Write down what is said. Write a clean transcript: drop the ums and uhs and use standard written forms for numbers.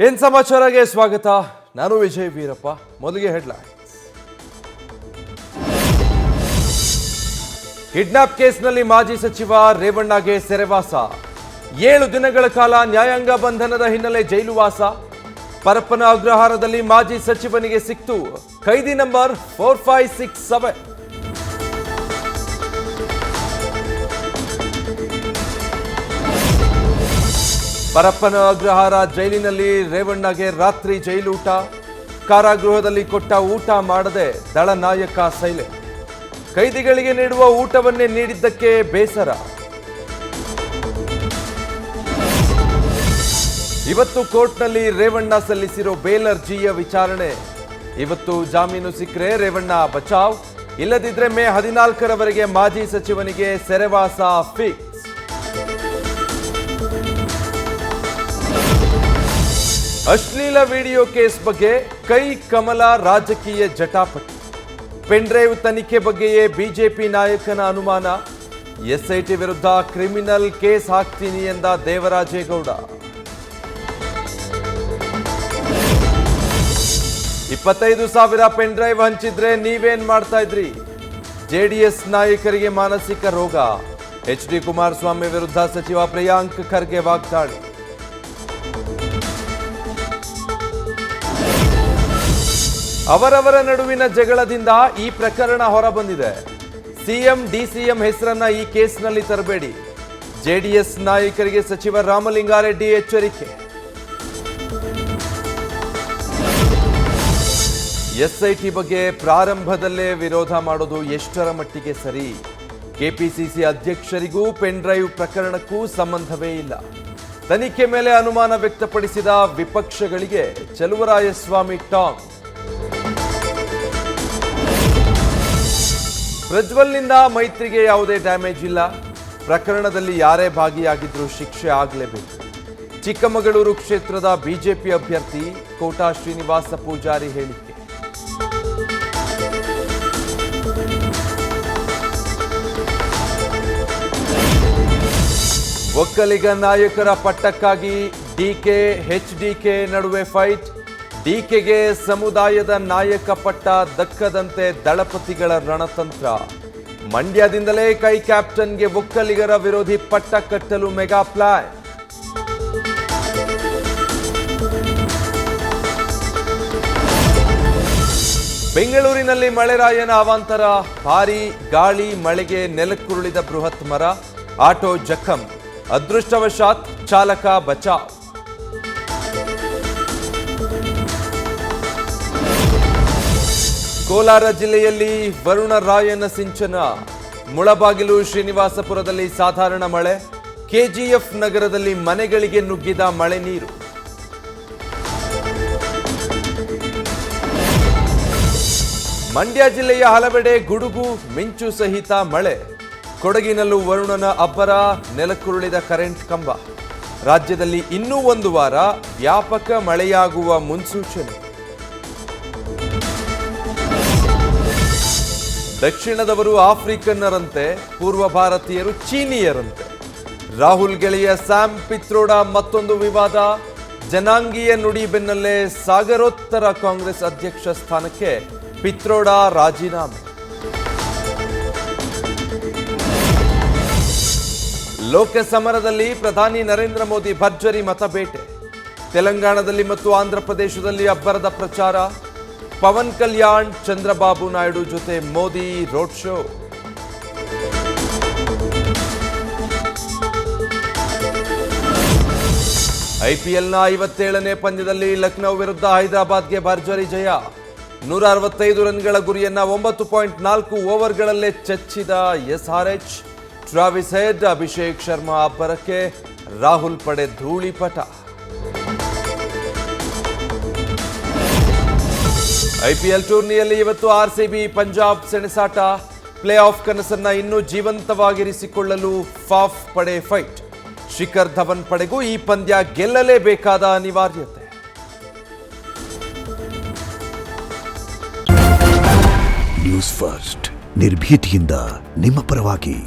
ಏನ್ ಸಮಾಚಾರಕ್ಕೆ ಸ್ವಾಗತ. ನಾನು ವಿಜಯ್ ವೀರಪ್ಪ. ಮೊದಲಿಗೆ ಹೆಡ್ಲೈನ್ಸ್. ಕಿಡ್ನಾಪ್ ಕೇಸ್ನಲ್ಲಿ ಮಾಜಿ ಸಚಿವ ರೇವಣ್ಣಗೆ ಸೆರೆವಾಸ. 7 ದಿನಗಳ ಕಾಲ ನ್ಯಾಯಾಂಗ ಬಂಧನದ ಹಿನ್ನೆಲೆ ಜೈಲುವಾಸ. ಪರಪ್ಪನ ಅಗ್ರಹಾರದಲ್ಲಿ ಮಾಜಿ ಸಚಿವನಿಗೆ ಸಿಕ್ತು ಖೈದಿ ನಂಬರ್ 4567. ಪರಪ್ಪನ ಅಗ್ರಹಾರ ಜೈಲಿನಲ್ಲಿ ರೇವಣ್ಣಗೆ ರಾತ್ರಿ ಜೈಲೂಟ. ಕಾರಾಗೃಹದಲ್ಲಿ ಕೊಟ್ಟ ಊಟ ಮಾಡದೆ ದಳನಾಯಕ ಸೈಲೆಂಟ್. ಕೈದಿಗಳಿಗೆ ನೀಡುವ ಊಟವನ್ನೇ ನೀಡಿದ್ದಕ್ಕೆ ಬೇಸರ. ಇವತ್ತು ಕೋರ್ಟ್ನಲ್ಲಿ ರೇವಣ್ಣ ಸಲ್ಲಿಸಿರೋ ಬೇಲ್ ಅರ್ಜಿಯ ವಿಚಾರಣೆ. ಇವತ್ತು ಜಾಮೀನು ಸಿಕ್ಕರೆ ರೇವಣ್ಣ ಬಚಾವ್, ಇಲ್ಲದಿದ್ರೆ ಮೇ 14ರವರೆಗೆ ಮಾಜಿ ಸಚಿವನಿಗೆ ಸೆರೆವಾಸ ಫಿಕ್ಸ್. ಅಶ್ಲೀಲ ವಿಡಿಯೋ ಕೇಸ್ ಬಗ್ಗೆ ಕೈ ಕಮಲ ರಾಜಕೀಯ ಜಟಾಪಟಿ. ಪೆನ್ಡ್ರೈವ್ ತನಿಖೆ ಬಗ್ಗೆಯೇ ಬಿಜೆಪಿ ನಾಯಕನ ಅನುಮಾನ. ಎಸ್ಐಟಿ ವಿರುದ್ಧ ಕ್ರಿಮಿನಲ್ ಕೇಸ್ ಹಾಕ್ತೀನಿ ಎಂದ ದೇವರಾಜೇಗೌಡ. 25,000 ಪೆನ್ಡ್ರೈವ್ ಹಂಚಿದ್ರೆ ನೀವೇನ್ ಮಾಡ್ತಾ ಇದ್ರಿ? ಜೆಡಿಎಸ್ ನಾಯಕರಿಗೆ ಮಾನಸಿಕ ರೋಗ. ಎಚ್.ಡಿ. ಕುಮಾರಸ್ವಾಮಿ ವಿರುದ್ಧ ಸಚಿವ ಪ್ರಿಯಾಂಕ್ ಖರ್ಗೆ ವಾಗ್ದಾಳಿ. ಅವರವರ ನಡುವಿನ ಜಗಳದಿಂದ ಈ ಪ್ರಕರಣ ಹೊರಬಂದಿದೆ. ಸಿಎಂ ಡಿಸಿಎಂ ಹೆಸರನ್ನ ಈ ಕೇಸ್ನಲ್ಲಿ ತರಬೇಡಿ. ಜೆಡಿಎಸ್ ನಾಯಕರಿಗೆ ಸಚಿವ ರಾಮಲಿಂಗಾರೆಡ್ಡಿ ಎಚ್ಚರಿಕೆ. ಎಸ್ಐಟಿ ಬಗ್ಗೆ ಪ್ರಾರಂಭದಲ್ಲೇ ವಿರೋಧ ಮಾಡೋದು ಎಷ್ಟರ ಮಟ್ಟಿಗೆ ಸರಿ? ಕೆಪಿಸಿಸಿ ಅಧ್ಯಕ್ಷರಿಗೂ ಪೆನ್ಡ್ರೈವ್ ಪ್ರಕರಣಕ್ಕೂ ಸಂಬಂಧವೇ ಇಲ್ಲ. ತನಿಖೆ ಮೇಲೆ ಅನುಮಾನ ವ್ಯಕ್ತಪಡಿಸಿದ ವಿಪಕ್ಷಗಳಿಗೆ ಚಲುವರಾಯಸ್ವಾಮಿ ಟಾಂಗ್. ಪ್ರಜ್ವಲ್ನಿಂದ ಮೈತ್ರಿಗೆ ಯಾವುದೇ ಡ್ಯಾಮೇಜ್ ಇಲ್ಲ. ಪ್ರಕರಣದಲ್ಲಿ ಯಾರೇ ಭಾಗಿಯಾಗಿದ್ರೂ ಶಿಕ್ಷೆ ಆಗಲೇಬೇಕು. ಚಿಕ್ಕಮಗಳೂರು ಕ್ಷೇತ್ರದ ಬಿಜೆಪಿ ಅಭ್ಯರ್ಥಿ ಕೋಟಾ ಶ್ರೀನಿವಾಸ ಪೂಜಾರಿ ಹೇಳಿಕೆ. ಒಕ್ಕಲಿಗ ನಾಯಕರ ಪಟ್ಟಕ್ಕಾಗಿ ಡಿಕೆ ಎಚ್ಡಿಕೆ ನಡುವೆ ಫೈಟ್. ಡಿಕೆಗೆ ಸಮುದಾಯದ ನಾಯಕ ಪಟ್ಟ ದಕ್ಕದಂತೆ ದಳಪತಿಗಳ ರಣತಂತ್ರ. ಮಂಡ್ಯದಿಂದಲೇ ಕೈ ಕ್ಯಾಪ್ಟನ್ಗೆ ಒಕ್ಕಲಿಗರ ವಿರೋಧಿ ಪಟ್ಟ ಕಟ್ಟಲು ಮೆಗಾ ಪ್ಲಾನ್. ಬೆಂಗಳೂರಿನಲ್ಲಿ ಮಳೆರಾಯನ ಅವಾಂತರ. ಭಾರೀ ಗಾಳಿ ಮಳೆಗೆ ನೆಲಕ್ಕುರುಳಿದ ಬೃಹತ್ ಮರ. ಆಟೋ ಜಖಂ. ಅದೃಷ್ಟವಶಾತ್ ಚಾಲಕ ಬಚಾವ್. ಕೋಲಾರ ಜಿಲ್ಲೆಯಲ್ಲಿ ವರುಣರಾಯನ ಸಿಂಚನ. ಮುಳಬಾಗಿಲು ಶ್ರೀನಿವಾಸಪುರದಲ್ಲಿ ಸಾಧಾರಣ ಮಳೆ. ಕೆಜಿಎಫ್ ನಗರದಲ್ಲಿ ಮನೆಗಳಿಗೆ ನುಗ್ಗಿದ ಮಳೆ ನೀರು. ಮಂಡ್ಯ ಜಿಲ್ಲೆಯ ಹಲವೆಡೆ ಗುಡುಗು ಮಿಂಚು ಸಹಿತ ಮಳೆ. ಕೊಡಗಿನಲ್ಲೂ ವರುಣನ ಅಬ್ಬರ. ನೆಲಕ್ಕುರುಳಿದ ಕರೆಂಟ್ ಕಂಬ. ರಾಜ್ಯದಲ್ಲಿ ಇನ್ನೂ 1 ವಾರ ವ್ಯಾಪಕ ಮಳೆಯಾಗುವ ಮುನ್ಸೂಚನೆ. ದಕ್ಷಿಣದವರು ಆಫ್ರಿಕನ್ನರಂತೆ, ಪೂರ್ವ ಭಾರತೀಯರು ಚೀನೀಯರಂತೆ. ರಾಹುಲ್ ಗೆಳೆಯ ಸ್ಯಾಮ್ ಪಿತ್ರೋಡಾ ಮತ್ತೊಂದು ವಿವಾದ. ಜನಾಂಗೀಯ ನುಡಿ ಬೆನ್ನಲ್ಲೇ ಸಾಗರೋತ್ತರ ಕಾಂಗ್ರೆಸ್ ಅಧ್ಯಕ್ಷ ಸ್ಥಾನಕ್ಕೆ ಪಿತ್ರೋಡಾ ರಾಜೀನಾಮೆ. ಲೋಕಸಮರದಲ್ಲಿ ಪ್ರಧಾನಿ ನರೇಂದ್ರ ಮೋದಿ ಭರ್ಜರಿ ಮತಬೇಟೆ. ತೆಲಂಗಾಣದಲ್ಲಿ ಮತ್ತು ಆಂಧ್ರಪ್ರದೇಶದಲ್ಲಿ ಅಬ್ಬರದ ಪ್ರಚಾರ. ಪವನ್ ಕಲ್ಯಾಣ್, ಚಂದ್ರಬಾಬು ನಾಯ್ಡು ಜೊತೆ ಮೋದಿ ರೋಡ್ ಶೋ. ಐಪಿಎಲ್ನ 57ನೇ ಪಂದ್ಯದಲ್ಲಿ ಲಕ್ನೋ ವಿರುದ್ಧ ಹೈದರಾಬಾದ್ಗೆ ಭರ್ಜರಿ ಜಯ. 165 ರನ್ಗಳ ಗುರಿಯನ್ನ 9.4 ಓವರ್ಗಳಲ್ಲೇ ಚಚ್ಚಿದ SRH. Travis Head, Abhishek Sharma ಅಬ್ಬರಕ್ಕೆ ರಾಹುಲ್ ಪಡೆ ಧೂಳಿಪಟ. ಐಪಿಎಲ್ ಟೂರ್ನಿಯಲ್ಲಿ ಇವತ್ತು ಆರ್ಸಿಬಿ ಪಂಜಾಬ್ ಸೆಣಸಾಟ. ಪ್ಲೇ ಆಫ್ ಕನಸನ್ನ ಇನ್ನೂ ಜೀವಂತವಾಗಿರಿಸಿಕೊಳ್ಳಲು ಫಾಫ್ ಪಡೆ ಫೈಟ್. ಶಿಖರ್ ಧವನ್ ಪಡೆಗೂ ಈ ಪಂದ್ಯ ಗೆಲ್ಲಲೇಬೇಕಾದ ಅನಿವಾರ್ಯತೆ. ನ್ಯೂಸ್ ಫಸ್ಟ್, ನಿರ್ಭೀತಿಯಿಂದ ನಿಮ್ಮ ಪರವಾಗಿ.